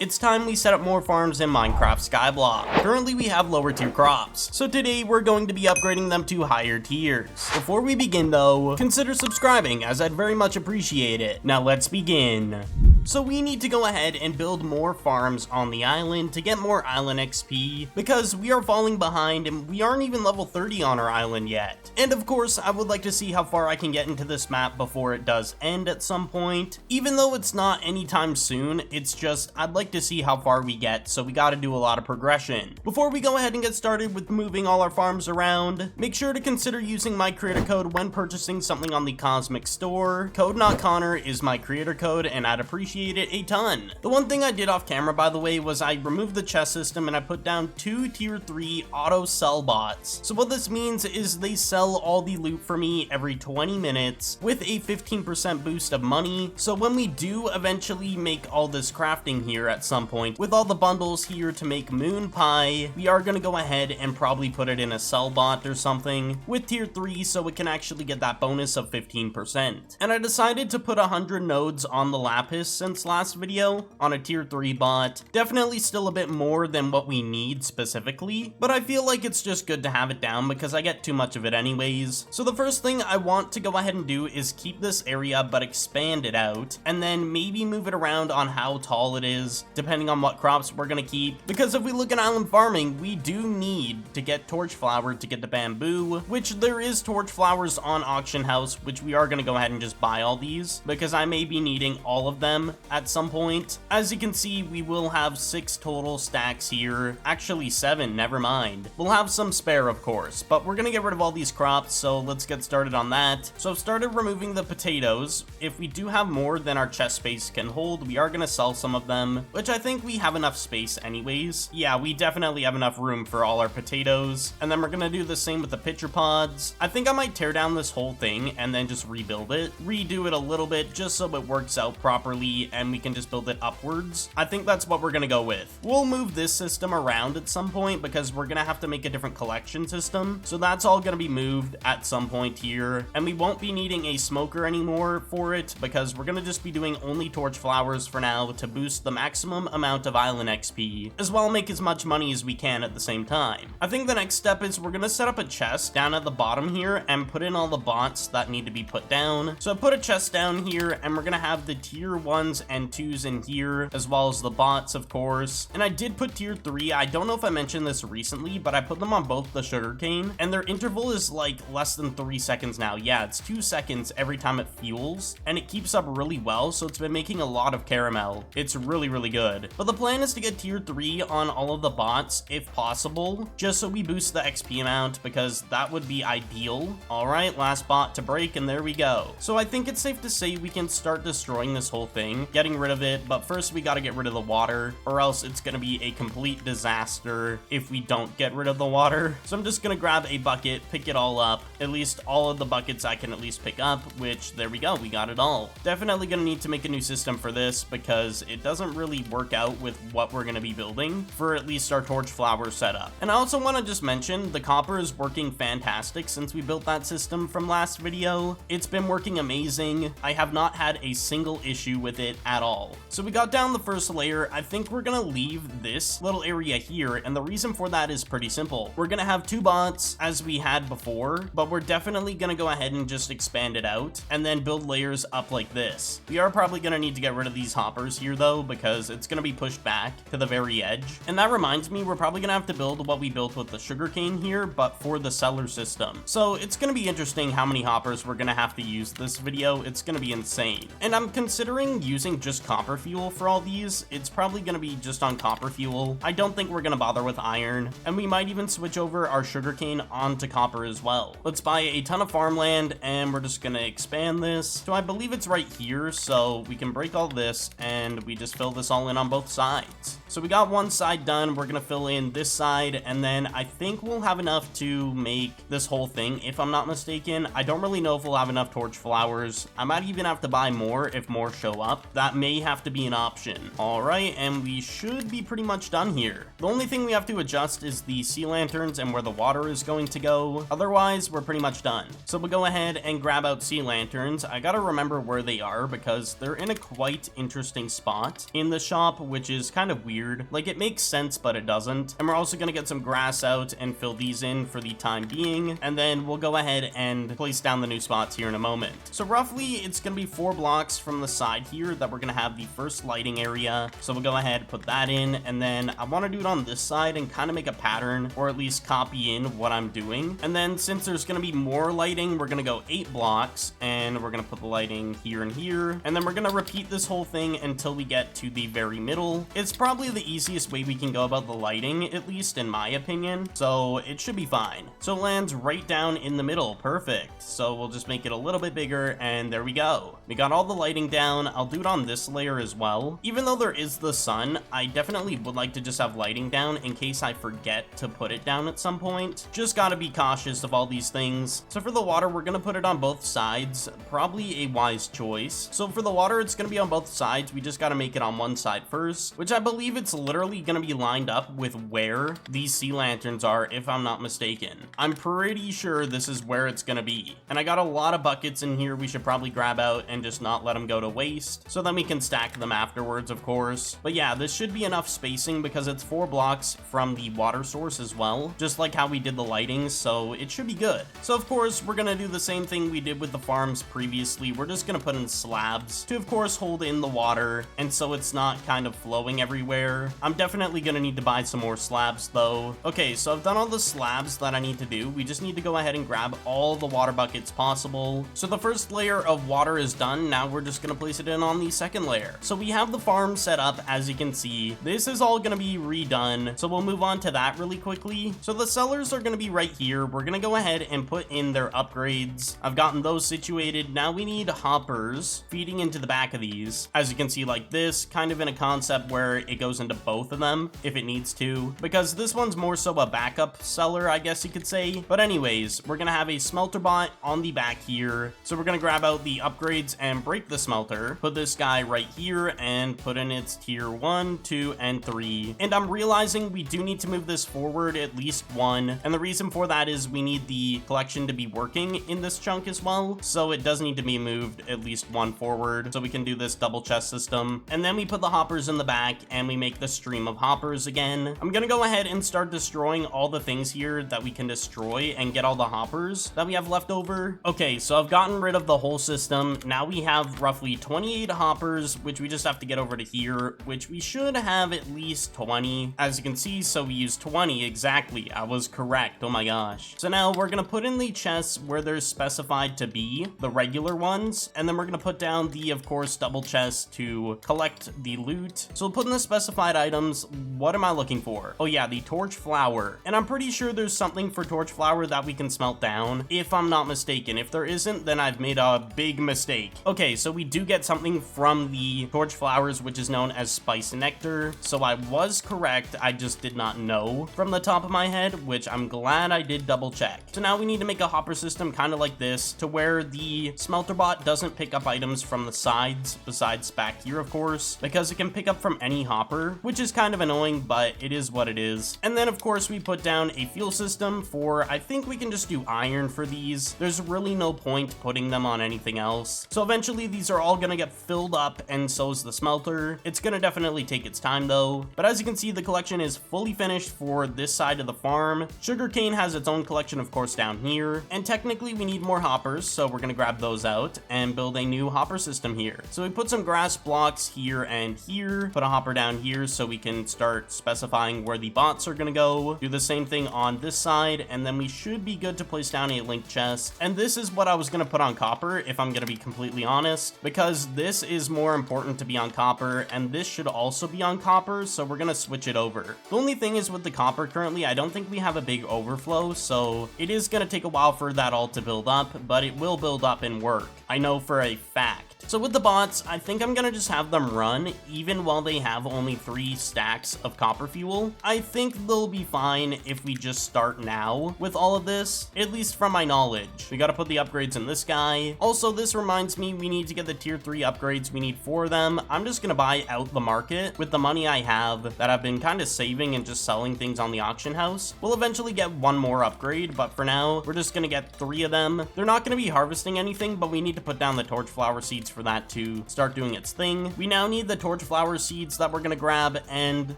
It's time we set up more farms in Minecraft Skyblock. Currently we have lower tier crops, so today we're going to be upgrading them to higher tiers. Before we begin though, consider subscribing as I'd very much appreciate it. Now let's begin. So we need to go ahead and build more farms on the island to get more island XP because we are falling behind and we aren't even level 30 on our island yet. And of course, I would like to see how far I can get into this map before it does end at some point. Even though it's not anytime soon, it's just I'd like to see how far we get, so we gotta do a lot of progression. Before we go ahead and get started with moving all our farms around, make sure to consider using my creator code when purchasing something on the Cosmic Store. Code NotConnor is my creator code and I'd appreciate it a ton. The one thing I did off camera, by the way, was I removed the chest system and I put down 2 tier 3 auto sell bots. So what this means is they sell all the loot for me every 20 minutes with a 15% boost of money. So when we do eventually make all this crafting here at some point with all the bundles here to make moon pie, we are going to go ahead and probably put it in a sell bot or something with tier 3 so it can actually get that bonus of 15%. And I decided to put 100 nodes on the lapis since last video on a tier 3 bot. Definitely still a bit more than what we need specifically, but I feel like it's just good to have it down because I get too much of it anyways. So the first thing I want to go ahead and do is keep this area but expand it out and then maybe move it around on how tall it is depending on what crops we're gonna keep, because if we look at island farming, we do need to get torch flower to get the bamboo, which there is torch flowers on auction house, which we are gonna go ahead and just buy all these because I may be needing all of them at some point. As you can see, we will have 6 total stacks here, actually 7, never mind. We'll have some spare of course, but we're gonna get rid of all these crops, so let's get started on that. So I've started removing the potatoes. If we do have more than our chest space can hold, we are gonna sell some of them, which I think we have enough space anyways. Yeah, we definitely have enough room for all our potatoes. And then we're gonna do the same with the pitcher pods. I think I might tear down this whole thing and then just rebuild it, redo it a little bit just so it works out properly and we can just build it upwards. I think that's what we're gonna go with. We'll move this system around at some point because we're gonna have to make a different collection system, so that's all gonna be moved at some point here, and we won't be needing a smoker anymore for it because we're gonna just be doing only torch flowers for now to boost the maximum amount of island XP, as well make as much money as we can at the same time. I think the next step is we're gonna set up a chest down at the bottom here and put in all the bots that need to be put down. So I put a chest down here and we're gonna have the tier 1s and 2s in here, as well as the bots of course. And I did put tier 3, I don't know if I mentioned this recently, but I put them on both the sugarcane and their interval is like less than 3 seconds now. Yeah, it's 2 seconds every time it fuels and it keeps up really well, so it's been making a lot of caramel. It's really good. But the plan is to get tier 3 on all of the bots if possible, just so we boost the XP amount because that would be ideal. All right, last bot to break and there we go. So I think it's safe to say we can start destroying this whole thing, getting rid of it, but first we got to get rid of the water or else it's going to be a complete disaster if we don't get rid of the water. So I'm just going to grab a bucket, pick it all up, at least all of the buckets I can at least pick up, which there we go, we got it all. Definitely going to need to make a new system for this because it doesn't really work out with what we're going to be building for at least our torch flower setup. And I also want to just mention the copper is working fantastic since we built that system from last video. It's been working amazing. I have not had a single issue with it at all. So we got down the first layer. I think we're gonna leave this little area here, and the reason for that is pretty simple. We're gonna have 2 bots as we had before, but we're definitely gonna go ahead and just expand it out and then build layers up like this. We are probably gonna need to get rid of these hoppers here though because it's gonna be pushed back to the very edge. And that reminds me, we're probably gonna have to build what we built with the sugarcane here, but for the cellar system. So it's gonna be interesting how many hoppers we're gonna have to use this video. It's gonna be insane. And I'm considering using just copper fuel for all these. It's probably gonna be just on copper fuel. I don't think we're gonna bother with iron, and we might even switch over our sugarcane onto copper as well. Let's buy a ton of farmland and we're just gonna expand this. So I believe it's right here, so we can break all this and we just fill this all in on both sides. So we got one side done. We're gonna fill in this side, and then I think we'll have enough to make this whole thing, if I'm not mistaken. I don't really know if we'll have enough torch flowers. I might even have to buy more if more show up. That may have to be an option. All right, and we should be pretty much done here. The only thing we have to adjust is the sea lanterns and where the water is going to go. Otherwise, we're pretty much done. So we'll go ahead and grab out sea lanterns. I gotta remember where they are because they're in a quite interesting spot in the shop, which is kind of weird. Like, it makes sense, but it doesn't. And we're also gonna get some grass out and fill these in for the time being. And then we'll go ahead and place down the new spots here in a moment. So roughly, it's gonna be 4 blocks from the side here that we're gonna have the first lighting area. So we'll go ahead, put that in, and then I want to do it on this side and kind of make a pattern, or at least copy in what I'm doing. And then since there's going to be more lighting, we're going to go 8 blocks, and we're going to put the lighting here and here, and then we're going to repeat this whole thing until we get to the very middle. It's probably the easiest way we can go about the lighting, at least in my opinion, so it should be fine. So it lands right down in the middle. Perfect. So we'll just make it a little bit bigger, and there we go. We got all the lighting down. I'll do it on this layer as well. Even though there is the sun, I definitely would like to just have lighting down in case I forget to put it down at some point. Just gotta be cautious of all these things. So for the water, we're gonna put it on both sides. Probably a wise choice. So for the water, it's gonna be on both sides. We just gotta make it on one side first, which I believe it's literally gonna be lined up with where these sea lanterns are, if I'm not mistaken. I'm pretty sure this is where it's gonna be. And I got a lot of buckets in here we should probably grab out and just not let them go to waste, so then we can stack them afterwards, of course. But yeah, this should be enough spacing because it's 4 blocks from the water source as well, just like how we did the lighting, so it should be good. So of course, we're gonna do the same thing we did with the farms previously. We're just gonna put in slabs to, of course, hold in the water, and so it's not kind of flowing everywhere. I'm definitely gonna need to buy some more slabs though. Okay, so I've done all the slabs that I need to do. We just need to go ahead and grab all the water buckets possible. So the first layer of water is done. Now we're just gonna place it in on the second layer. So we have the farm set up, as you can see. This is all gonna be redone, so we'll move on to that really quickly. So the cellars are gonna be right here. We're gonna go ahead and put in their upgrades. I've gotten those situated. Now we need hoppers feeding into the back of these, as you can see, like this, kind of in a concept where it goes into both of them if it needs to, because this one's more so a backup cellar, I guess you could say. But anyways, we're gonna have a smelter bot on the back here. So we're gonna grab out the upgrades and break the smelter, put this guy right here and put in its tier 1, 2, and 3. And I'm realizing we do need to move this forward at least 1. And the reason for that is we need the collection to be working in this chunk as well. So it does need to be moved at least 1 forward so we can do this double chest system. And then we put the hoppers in the back and we make the stream of hoppers again. I'm gonna go ahead and start destroying all the things here that we can destroy and get all the hoppers that we have left over. Okay, so I've gotten rid of the whole system. Now we have roughly 28 hoppers, which we just have to get over to here, which we should have at least 20, as you can see. So we used 20 exactly. I was correct. Oh my gosh. So now we're gonna put in the chests where they're specified to be, the regular ones, and then we're gonna put down the, of course, double chest to collect the loot. So we'll put in the specified items. What am I looking for? Oh yeah, the torch flower. And I'm pretty sure there's something for torch flower that we can smelt down, if I'm not mistaken. If there isn't, then I've made a big mistake. Okay, so we do get something from the torch flowers, which is known as spice nectar. So I was correct. I just did not know from the top of my head, which I'm glad I did double check. So now we need to make a hopper system kind of like this, to where the smelter bot doesn't pick up items from the sides, besides back here, of course, because it can pick up from any hopper, which is kind of annoying, but it is what it is. And then, of course, we put down a fuel system for, I think we can just do iron for these. There's really no point putting them on anything else. So eventually these are all gonna get filled up, and so is the smelter. It's gonna definitely take its time though. But as you can see, the collection is fully finished for this side of the farm. Sugarcane has its own collection, of course, down here. And technically we need more hoppers, so we're gonna grab those out and build a new hopper system here. So we put some grass blocks here and here, put a hopper down here so we can start specifying where the bots are gonna go. Do the same thing on this side, and then we should be good to place down a link chest. And this is what I was gonna put on copper, if I'm gonna be completely honest, because this is more important to be on copper, and this should also be on copper, so we're gonna switch it over. The only thing is with the copper currently, I don't think we have a big overflow, so it is gonna take a while for that all to build up, but it will build up and work. I know for a fact. So with the bots, I think I'm gonna just have them run, even while they have only 3 stacks of copper fuel. I think they'll be fine if we just start now with all of this, at least from my knowledge. We gotta put the upgrades in this guy. Also, this reminds me we need to get the tier 3 upgrades. We need 4 of them. I'm just gonna buy out the market with the money I have that I've been kind of saving and just selling things on the auction house. We'll eventually get 1 more upgrade, but for now, we're just gonna get 3 of them. They're not gonna be harvesting anything, but we need to put down the torch flower seeds for that to start doing its thing. We now need the torch flower seeds that we're gonna grab, and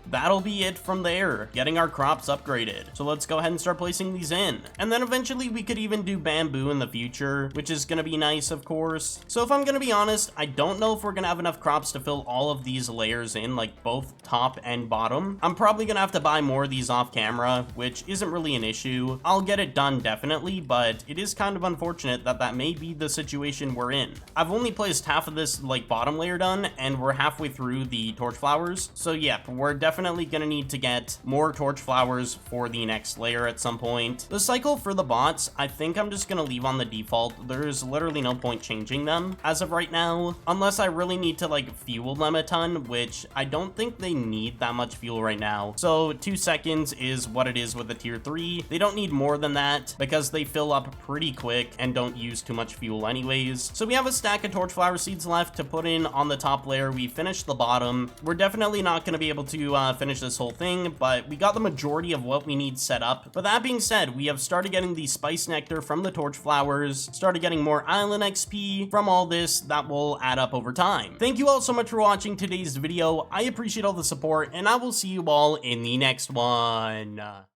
that'll be it from there, getting our crops upgraded. So let's go ahead and start placing these in. And then eventually we could even do bamboo in the future, which is gonna be nice, of course. So if I'm gonna be honest, I don't know if we're gonna have enough crops to fill all of these layers in, like both top and bottom. I'm probably gonna have to buy more of these off camera, which isn't really an issue. I'll get it done definitely, but it is kind of unfortunate that that may be the situation we're in. I've only placed half of this like bottom layer done, and we're halfway through the torch flowers. So yeah, we're definitely gonna need to get more torch flowers for the next layer at some point. The cycle for the bots, I think I'm just gonna leave on the default. There's literally no point changing them as of right now, unless I really need to like fuel them a ton, which I don't think they need that much fuel right now. So 2 seconds is what it is with the tier 3. They don't need more than that because they fill up pretty quick and don't use too much fuel anyways. So we have a stack of torch flower seeds left to put in on the top layer. We finished the bottom. We're definitely not going to be able to finish this whole thing, but we got the majority of what we need set up. But that being said, we have started getting the spice nectar from the torch flowers, started getting more island XP from all this. That will add up over time. Thank you all so much for watching today's video. I appreciate all the support, and I will see you all in the next one.